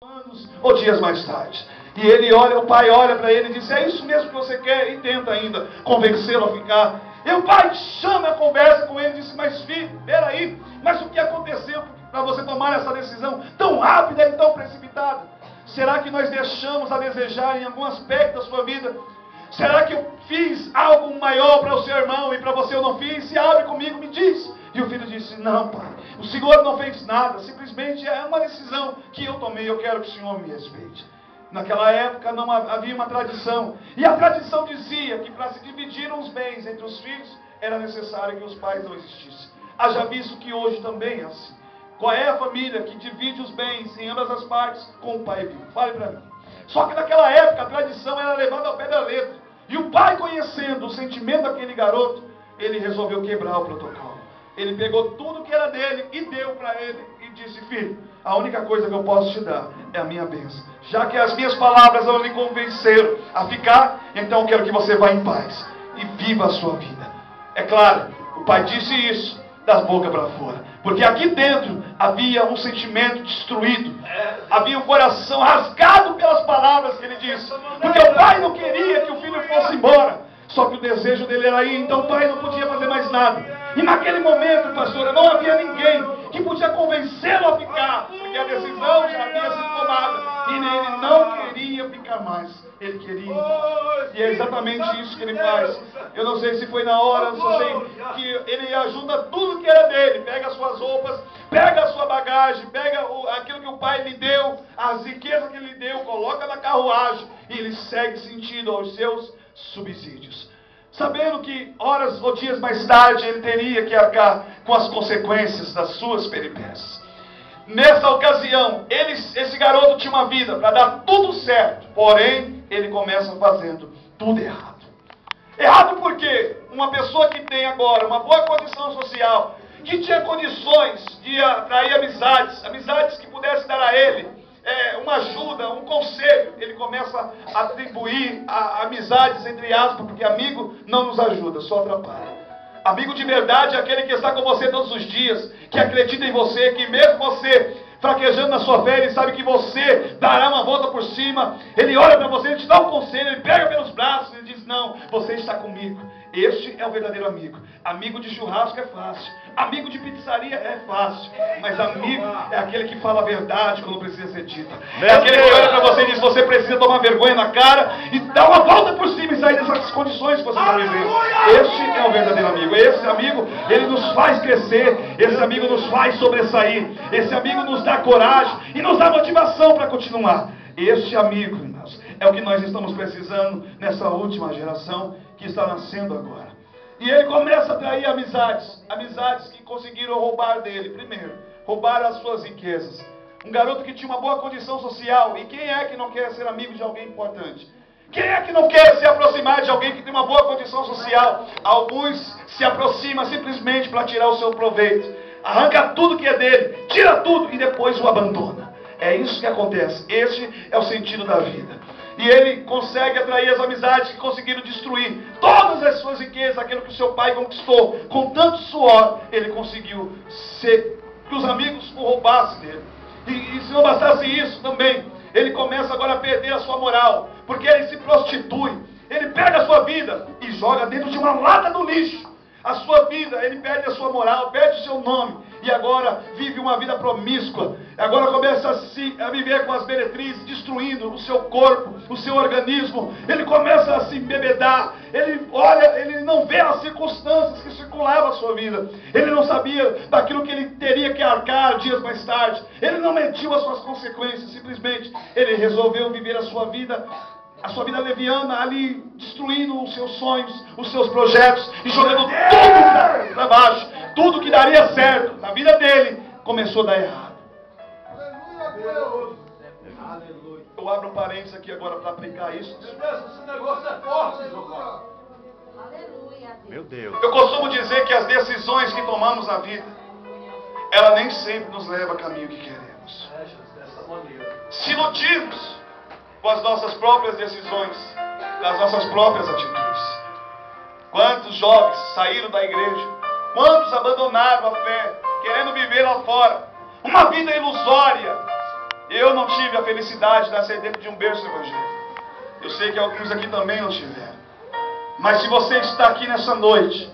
anos ou dias mais tarde. E ele olha, o pai olha para ele e diz: é isso mesmo que você quer? E tenta ainda convencê-lo a ficar. E o pai chama a conversa com ele e diz: mas filho, peraí, mas o que aconteceu para você tomar essa decisão tão rápida e tão precipitada? Será que nós deixamos a desejar em algum aspecto da sua vida? Será que eu fiz algo maior para o seu irmão e para você eu não fiz? Se abre comigo, me diz. E o filho disse: não, pai, o Senhor não fez nada, simplesmente é uma decisão que eu tomei, eu quero que o Senhor me respeite. Naquela época não havia uma tradição, e a tradição dizia que para se dividir os bens entre os filhos, era necessário que os pais não existissem. Haja visto que hoje também é assim. Qual é a família que divide os bens em ambas as partes com o pai vivo? Fale para mim. Só que naquela época a tradição era levada ao pé da letra, e o pai, conhecendo o sentimento daquele garoto, ele resolveu quebrar o protocolo. Ele pegou tudo que era dele e deu para ele e disse: filho, a única coisa que eu posso te dar é a minha bênção. Já que as minhas palavras não lhe convenceram a ficar, então eu quero que você vá em paz e viva a sua vida. É claro, o pai disse isso das bocas para fora, porque aqui dentro havia um sentimento destruído, havia um coração rasgado pelas palavras que ele disse, porque o pai não queria que o filho fosse embora. Só que o desejo dele era ir, então o pai não podia fazer mais nada. E naquele momento, pastora, não havia ninguém que podia convencê-lo a ficar, porque a decisão já havia sido tomada. E ele não queria ficar mais, ele queria ir embora. E é exatamente isso que ele faz. Eu não sei se foi na hora, eu só sei que ele ajunta tudo que era dele, pega as suas roupas, pega a sua bagagem, pega aquilo que o pai lhe deu, as riquezas que ele lhe deu, coloca na carruagem e ele segue sentido aos seus subsídios, sabendo que horas ou dias mais tarde ele teria que arcar com as consequências das suas peripécias. Nessa ocasião, esse garoto tinha uma vida para dar tudo certo, porém ele começa fazendo tudo errado. Errado porque uma pessoa que tem agora uma boa condição social, que tinha condições de atrair amizades que pudessem dar a ele uma ajuda, um conselho, ele começa a atribuir amizades entre aspas, porque amigo não nos ajuda, só atrapalha. Amigo de verdade é aquele que está com você todos os dias, que acredita em você, que mesmo você fraquejando na sua fé, ele sabe que você dará uma volta por cima. Ele olha para você, ele te dá um conselho, ele pega pelos braços e diz: não, você está comigo. Este é o verdadeiro amigo. Amigo de churrasco é fácil, amigo de pizzaria é fácil, mas amigo é aquele que fala a verdade quando precisa ser dita. É aquele que olha para você e diz: você precisa tomar vergonha na cara e dar uma volta por cima e sair dessas condições que você está vivendo. Este é o verdadeiro amigo. Esse amigo, ele nos faz crescer, esse amigo nos faz sobressair, esse amigo nos dá coragem e nos dá motivação para continuar. Este amigo, irmãos, é o que nós estamos precisando nessa última geração que está nascendo agora. E ele começa a atrair amizades que conseguiram roubar dele. Primeiro, roubaram as suas riquezas. Um garoto que tinha uma boa condição social. E quem é que não quer ser amigo de alguém importante? Quem é que não quer se aproximar de alguém que tem uma boa condição social? Alguns se aproximam simplesmente para tirar o seu proveito. Arranca tudo que é dele, tira tudo e depois o abandona. É isso que acontece. Este é o sentido da vida. E ele consegue atrair as amizades que conseguiram destruir todas as suas riquezas, aquilo que o seu pai conquistou. Com tanto suor, ele conseguiu que os amigos o roubassem dele. E se não bastasse isso também, ele começa agora a perder a sua moral, porque ele se prostitui. Ele pega a sua vida e joga dentro de uma lata do lixo. A sua vida, ele perde a sua moral, perde o seu nome, e agora vive uma vida promíscua. Agora começa a viver com as meretrizes, destruindo o seu corpo, o seu organismo. Ele começa a se embebedar. Ele olha, ele não vê as circunstâncias que circulavam a sua vida. Ele não sabia daquilo que ele teria que arcar dias mais tarde. Ele não mediu as suas consequências, simplesmente ele resolveu viver a sua vida leviana ali, destruindo os seus sonhos, os seus projetos e jogando tudo para baixo. Tudo que daria certo na vida dele começou a dar errado. Aleluia. Eu abro um parênteses aqui agora para aplicar isso. Esse negócio é forte, João. Meu Deus. Eu costumo dizer que as decisões que tomamos na vida, ela nem sempre nos leva a caminho que queremos. Se iludirmos com as nossas próprias decisões, com as nossas próprias atitudes. Quantos jovens saíram da igreja? Quantos abandonaram a fé, querendo viver lá fora? Uma vida ilusória, Eu não tive a felicidade de nascer dentro de um berço evangélico. Eu sei que alguns aqui também não tiveram. Mas se você está aqui nessa noite,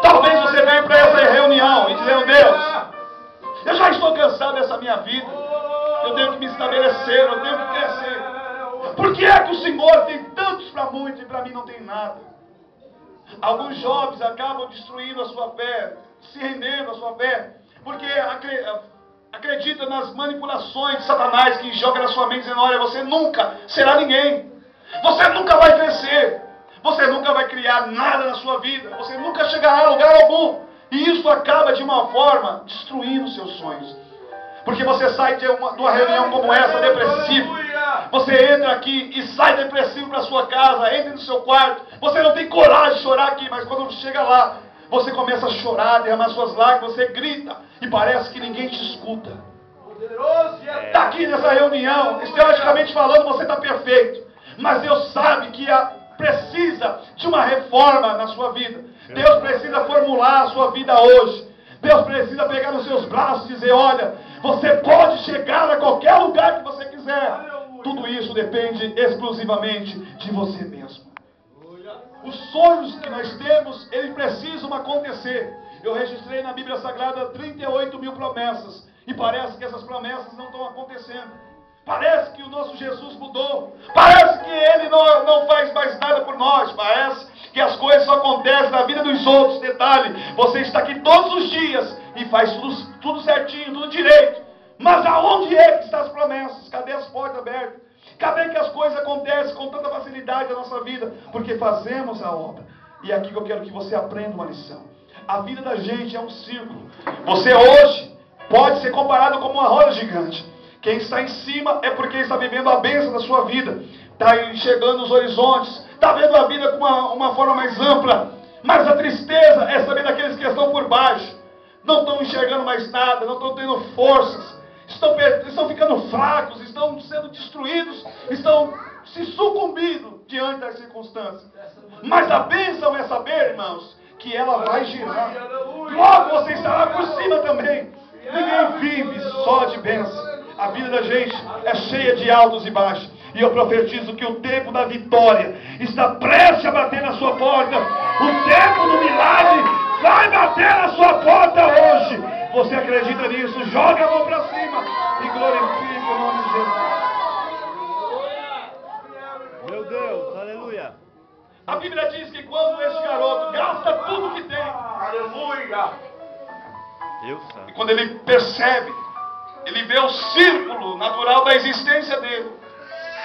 talvez você venha para essa reunião e dizendo: Deus, eu já estou cansado dessa minha vida. Eu tenho que me estabelecer, eu tenho que crescer. Por que é que o Senhor tem tantos para muitos e para mim não tem nada? Alguns jovens acabam destruindo a sua fé, se rendendo à sua fé, porque acredita nas manipulações de Satanás que joga na sua mente dizendo: olha, você nunca será ninguém, você nunca vai crescer, você nunca vai criar nada na sua vida, você nunca chegará a lugar algum. E isso acaba de uma forma destruindo os seus sonhos. Porque você sai de uma reunião como essa depressivo. Você entra aqui e sai depressivo para sua casa, entra no seu quarto. Você não tem coragem de chorar aqui, mas quando chega lá, você começa a chorar, derramar suas lágrimas, você grita e parece que ninguém te escuta. Está aqui nessa reunião, estereoticamente falando, você está perfeito. Mas Deus sabe que precisa de uma reforma na sua vida. Deus precisa formular a sua vida hoje. Deus precisa pegar nos seus braços e dizer: olha, você pode chegar a qualquer lugar que você quiser. Tudo isso depende exclusivamente de você mesmo. Os sonhos que nós temos, eles precisam acontecer. Eu registrei na Bíblia Sagrada 38 mil promessas. E parece que essas promessas não estão acontecendo. Parece que o nosso Jesus mudou. Parece que Ele não faz mais nada por nós. Parece que as coisas só acontecem na vida dos outros. Detalhe, você está aqui todos os dias e faz tudo certinho, tudo direito. Mas aonde é que estão as promessas? Cadê as portas abertas? Cadê que as coisas acontecem com tanta facilidade na nossa vida? Porque fazemos a obra. E é aqui que eu quero que você aprenda uma lição. A vida da gente é um círculo. Você hoje pode ser comparado como uma roda gigante. Quem está em cima é porque está vivendo a bênção da sua vida. Está enxergando os horizontes. Está vendo a vida com uma forma mais ampla. Mas a tristeza é saber daqueles que estão por baixo. Não estão enxergando mais nada. Não estão tendo forças. Estão ficando fracos. Estão sendo destruídos. Estão se sucumbindo diante das circunstâncias. Mas a bênção é saber, irmãos, que ela vai girar. Logo você estará por cima também. Ninguém vive só de bênção. A vida da gente é cheia de altos e baixos. E eu profetizo que o tempo da vitória está prestes a bater na sua porta. O tempo do milagre vai bater na sua porta hoje. Você acredita nisso? Joga a mão para cima e glorifique o nome de Jesus. Meu Deus, aleluia. A Bíblia diz que quando esse garoto gasta tudo que tem, aleluia, Deus sabe. e quando ele percebe, ele vê o círculo natural da existência dele,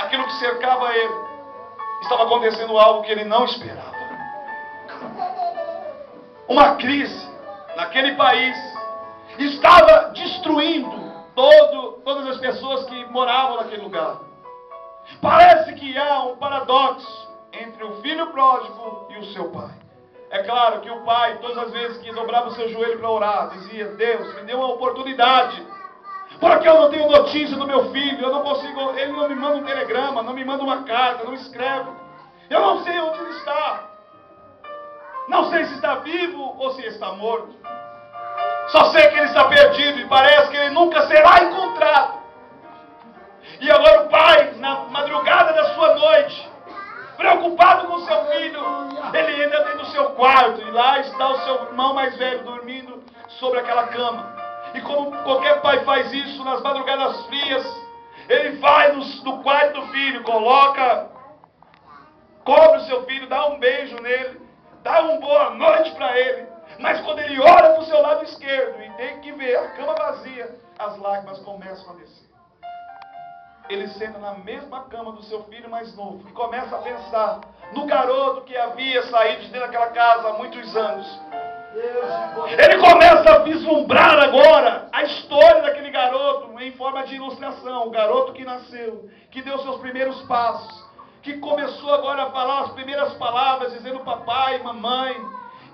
aquilo que cercava ele, estava acontecendo algo que ele não esperava. Uma crise naquele país estava destruindo todas as pessoas que moravam naquele lugar. Parece que há um paradoxo entre o filho pródigo e o seu pai. É claro que o pai, todas as vezes que dobrava o seu joelho para orar, dizia: Deus, me dê uma oportunidade. Porque eu não tenho notícia do meu filho, eu não consigo, ele não me manda um telegrama, não me manda uma carta, não escreve. Eu não sei onde ele está. Não sei se está vivo ou se está morto. Só sei que ele está perdido e parece que ele nunca será encontrado. E agora o pai, na madrugada da sua noite, preocupado com seu filho, ele entra dentro do seu quarto e lá está o seu irmão mais velho dormindo sobre aquela cama. E como qualquer pai faz isso nas madrugadas frias, ele vai no quarto do filho, cobre o seu filho, dá um beijo nele, dá uma boa noite para ele. Mas quando ele olha para o seu lado esquerdo e tem que ver a cama vazia, as lágrimas começam a descer. Ele senta na mesma cama do seu filho mais novo e começa a pensar no garoto que havia saído de dentro daquela casa há muitos anos. Ele começa a vislumbrar agora a história daquele garoto em forma de ilustração. O garoto que nasceu, que deu seus primeiros passos, que começou agora a falar as primeiras palavras, dizendo papai, mamãe.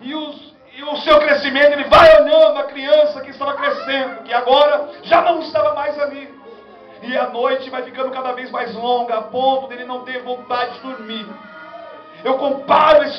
E o seu crescimento, ele vai olhando a criança que estava crescendo, que agora já não estava mais ali. E a noite vai ficando cada vez mais longa, a ponto dele não ter vontade de dormir. Eu comparo esse